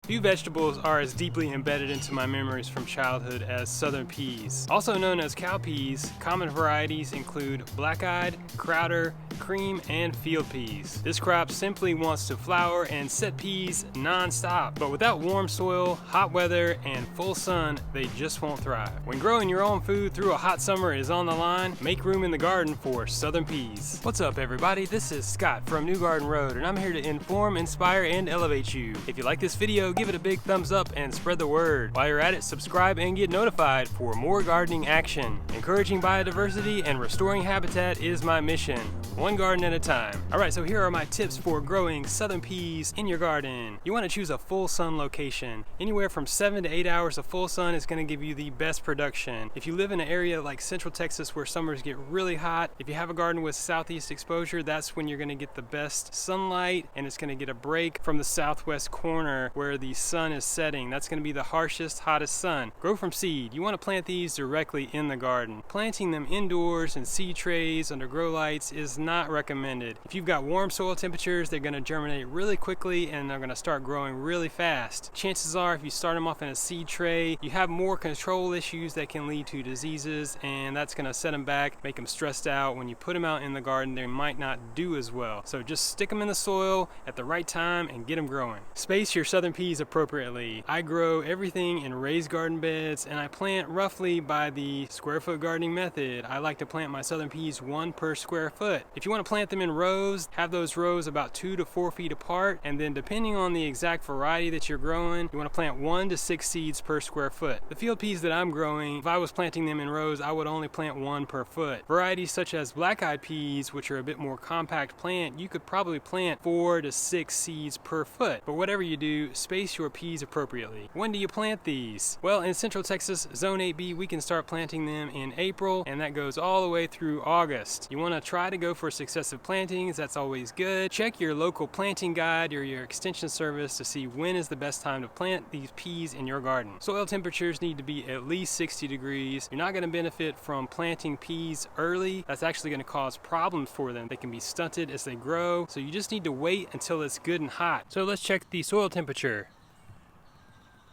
Few vegetables are as deeply embedded into my memories from childhood as southern peas. Also known as cowpeas, common varieties include black-eyed, crowder, cream, and field peas. This crop simply wants to flower and set peas non-stop, but without warm soil, hot weather, and full sun, they just won't thrive. When growing your own food through a hot summer is on the line, make room in the garden for southern peas. What's up, everybody? This is Scott from New Garden Road, and I'm here to inform, inspire, and elevate you. If you like this video, give it a big thumbs up and spread the word. While you're at it, subscribe and get notified for more gardening action. Encouraging biodiversity and restoring habitat is my mission, one garden at a time. Alright, so here are my tips for growing southern peas in your garden. You want to choose a full sun location. Anywhere from 7 to 8 hours of full sun is going to give you the best production. If you live in an area like Central Texas where summers get really hot, if you have a garden with southeast exposure, that's when you're going to get the best sunlight, and it's going to get a break from the southwest corner where the sun is setting. That's going to be the harshest, hottest sun. Grow from seed. You want to plant these directly in the garden. Planting them indoors in seed trays under grow lights is not recommended. If you've got warm soil temperatures, they're going to germinate really quickly and they're going to start growing really fast. Chances are, if you start them off in a seed tray, you have more control issues that can lead to diseases, and that's going to set them back, make them stressed out. When you put them out in the garden, they might not do as well. So just stick them in the soil at the right time and get them growing. Space your southern peas appropriately. I grow everything in raised garden beds, and I plant roughly by the square foot gardening method. I like to plant my southern peas 1 per square foot. If you want to plant them in rows, have those rows about 2 to 4 feet apart, and then depending on the exact variety that you're growing, you want to plant 1 to 6 seeds per square foot. The field peas that I'm growing, if I was planting them in rows, I would only plant 1 per foot. Varieties such as black-eyed peas, which are a bit more compact plant, you could probably plant 4 to 6 seeds per foot. But whatever you do, space your peas appropriately. When do you plant these? Well, in Central Texas, Zone 8B, we can start planting them in April, and that goes all the way through August. You want to try to go for successive plantings. That's always good. Check your local planting guide or your extension service to see when is the best time to plant these peas in your garden. Soil temperatures need to be at least 60 degrees. You're not going to benefit from planting peas early. That's actually going to cause problems for them. They can be stunted as they grow, so you just need to wait until it's good and hot. So let's check the soil temperature.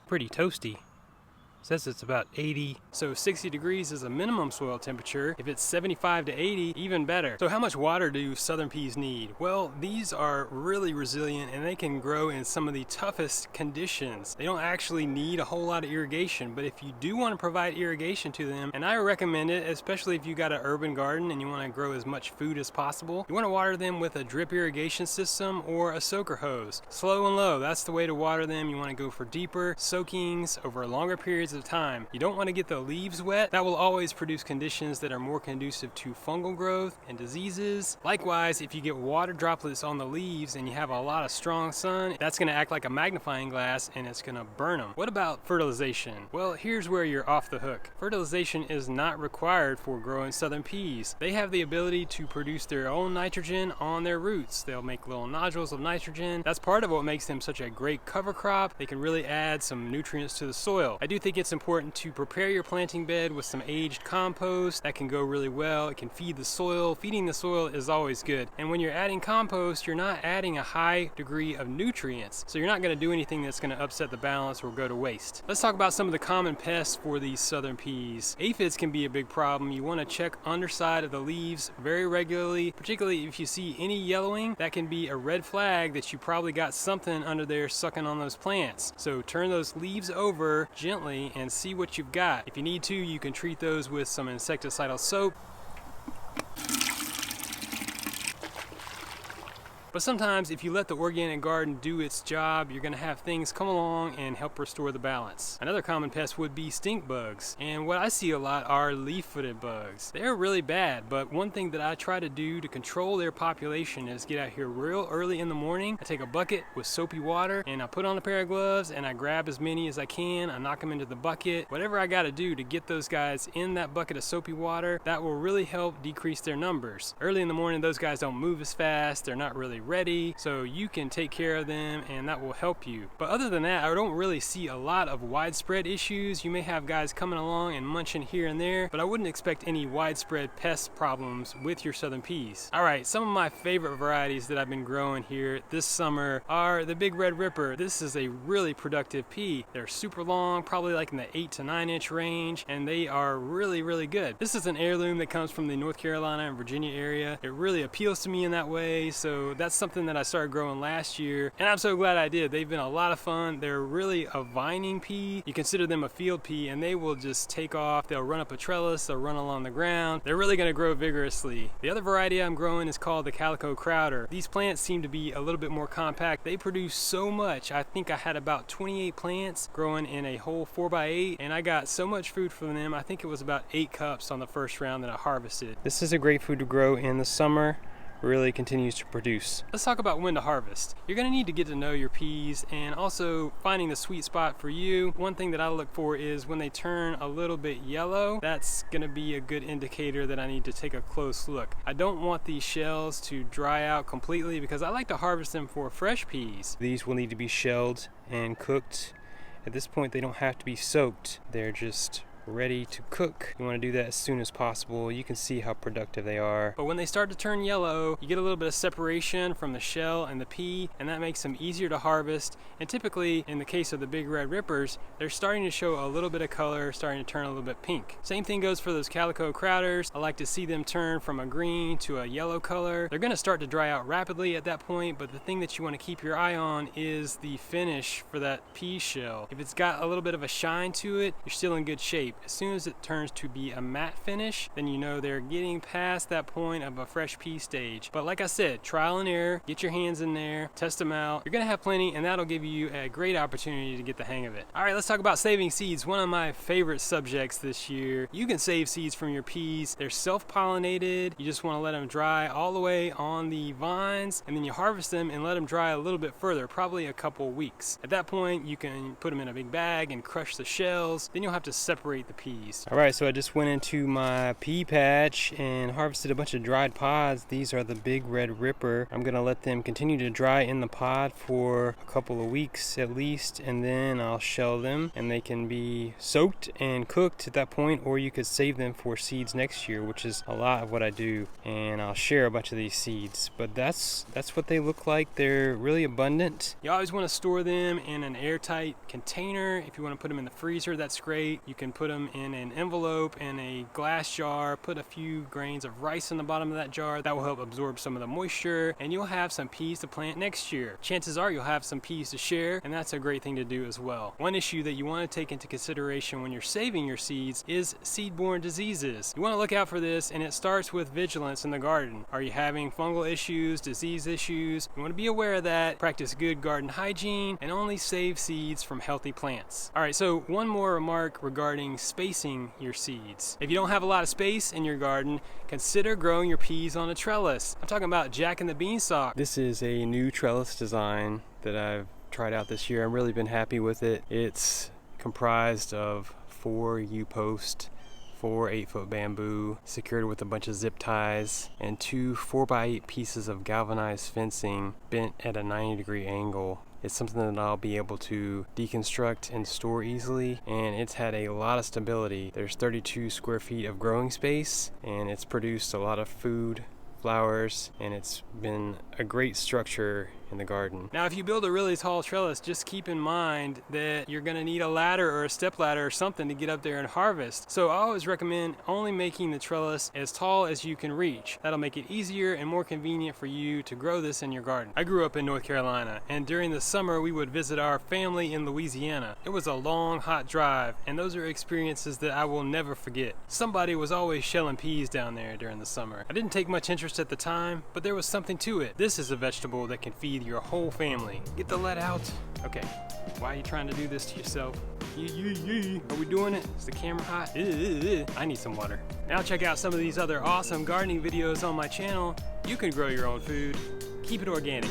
Pretty toasty. Says it's about 80, so 60 degrees is a minimum soil temperature. If it's 75 to 80, even better. So how much water do southern peas need? Well, these are really resilient and they can grow in some of the toughest conditions. They don't actually need a whole lot of irrigation, but if you do want to provide irrigation to them, and I recommend it, especially if you got an urban garden and you want to grow as much food as possible, you want to water them with a drip irrigation system or a soaker hose. Slow and low, that's the way to water them. You want to go for deeper soakings over longer periods of time. You don't want to get the leaves wet. That will always produce conditions that are more conducive to fungal growth and diseases. Likewise, if you get water droplets on the leaves and you have a lot of strong sun, that's going to act like a magnifying glass and it's going to burn them. What about fertilization? Well, here's where you're off the hook. Fertilization is not required for growing southern peas. They have the ability to produce their own nitrogen on their roots. They'll make little nodules of nitrogen. That's part of what makes them such a great cover crop. They can really add some nutrients to the soil. I do think it's important to prepare your planting bed with some aged compost. That can go really well. It can feed the soil. Feeding the soil is always good. And when you're adding compost, you're not adding a high degree of nutrients. So you're not going to do anything that's going to upset the balance or go to waste. Let's talk about some of the common pests for these southern peas. Aphids can be a big problem. You want to check underside of the leaves very regularly, particularly if you see any yellowing. That can be a red flag that you probably got something under there sucking on those plants. So turn those leaves over gently and see what you've got. If you need to, you can treat those with some insecticidal soap. But sometimes if you let the organic garden do its job, you're going to have things come along and help restore the balance. Another common pest would be stink bugs. And what I see a lot are leaf-footed bugs. They're really bad, but one thing that I try to do to control their population is get out here real early in the morning. I take a bucket with soapy water and I put on a pair of gloves and I grab as many as I can. I knock them into the bucket. Whatever I got to do to get those guys in that bucket of soapy water, that will really help decrease their numbers. Early in the morning, those guys don't move as fast. They're not really ready so you can take care of them, and that will help you. But other than that, I don't really see a lot of widespread issues. You may have guys coming along and munching here and there, but I wouldn't expect any widespread pest problems with your southern peas. Alright, some of my favorite varieties that I've been growing here this summer are the Big Red Ripper. This is a really productive pea. They're super long, probably like in the 8 to 9 inch range, and they are really good. This is an heirloom that comes from the North Carolina and Virginia area. It really appeals to me in that way, so that's something that I started growing last year, and I'm so glad I did. They've been a lot of fun. They're really a vining pea. You consider them a field pea, and they will just take off. They'll run up a trellis, they'll run along the ground. They're really going to grow vigorously. The other variety I'm growing is called the Calico Crowder. These plants seem to be a little bit more compact. They produce so much. I think I had about 28 plants growing in a whole 4x8, and I got so much food from them. I think it was about 8 cups on the first round that I harvested. This is a great food to grow in the summer. Really continues to produce. Let's talk about when to harvest. You're going to need to get to know your peas and also finding the sweet spot for you. One thing that I look for is when they turn a little bit yellow. That's going to be a good indicator that I need to take a close look. I don't want these shells to dry out completely because I like to harvest them for fresh peas. These will need to be shelled and cooked. At this point, they don't have to be soaked. They're just ready to cook. You want to do that as soon as possible. You can see how productive they are. But when they start to turn yellow, you get a little bit of separation from the shell and the pea, and that makes them easier to harvest. And typically, in the case of the Big Red Rippers, they're starting to show a little bit of color, starting to turn a little bit pink. Same thing goes for those Calico Crowders. I like to see them turn from a green to a yellow color. They're going to start to dry out rapidly at that point, but the thing that you want to keep your eye on is the finish for that pea shell. If it's got a little bit of a shine to it, you're still in good shape. As soon as it turns to be a matte finish, then you know they're getting past that point of a fresh pea stage. But like I said, trial and error, get your hands in there, test them out. You're gonna have plenty, and that'll give you a great opportunity to get the hang of it. All right, let's talk about saving seeds. One of my favorite subjects this year. You can save seeds from your peas. They're self-pollinated. You just want to let them dry all the way on the vines, and then you harvest them and let them dry a little bit further, probably a couple weeks. At that point, you can put them in a big bag and crush the shells. Then you'll have to separate the peas. Alright, so I just went into my pea patch and harvested a bunch of dried pods. These are the Big Red Ripper. I'm going to let them continue to dry in the pod for a couple of weeks at least, and then I'll shell them, and they can be soaked and cooked at that point, or you could save them for seeds next year, which is a lot of what I do, and I'll share a bunch of these seeds. But that's what they look like. They're really abundant. You always want to store them in an airtight container. If you want to put them in the freezer, that's great. You can put them in an envelope in a glass jar, put a few grains of rice in the bottom of that jar. That will help absorb some of the moisture, and you'll have some peas to plant next year. Chances are you'll have some peas to share, and that's a great thing to do as well. One issue that you want to take into consideration when you're saving your seeds is seed-borne diseases. You want to look out for this, and it starts with vigilance in the garden. Are you having fungal issues, disease issues? You want to be aware of that, practice good garden hygiene, and only save seeds from healthy plants. All right, so one more remark regarding spacing your seeds. If you don't have a lot of space in your garden, consider growing your peas on a trellis. I'm talking about Jack and the Beanstalk. This is a new trellis design that I've tried out this year. I've really been happy with it. It's comprised of 4 U-posts, 4 8-foot bamboo secured with a bunch of zip ties, and 2 4x8 pieces of galvanized fencing bent at a 90-degree angle. It's something that I'll be able to deconstruct and store easily, and it's had a lot of stability. There's 32 square feet of growing space, and it's produced a lot of food, flowers, and it's been a great structure in the garden. Now, if you build a really tall trellis, just keep in mind that you're going to need a ladder or a step ladder or something to get up there and harvest. So I always recommend only making the trellis as tall as you can reach. That'll make it easier and more convenient for you to grow this in your garden. I grew up in North Carolina, and during the summer we would visit our family in Louisiana. It was a long, hot drive, and those are experiences that I will never forget. Somebody was always shelling peas down there during the summer. I didn't take much interest at the time, but there was something to it. This is a vegetable that can feed your whole family. Get the lead out. Okay, why are you trying to do this to yourself? Are we doing it? Is the camera hot? I need some water. Now check out some of these other awesome gardening videos on my channel. You can grow your own food. Keep it organic.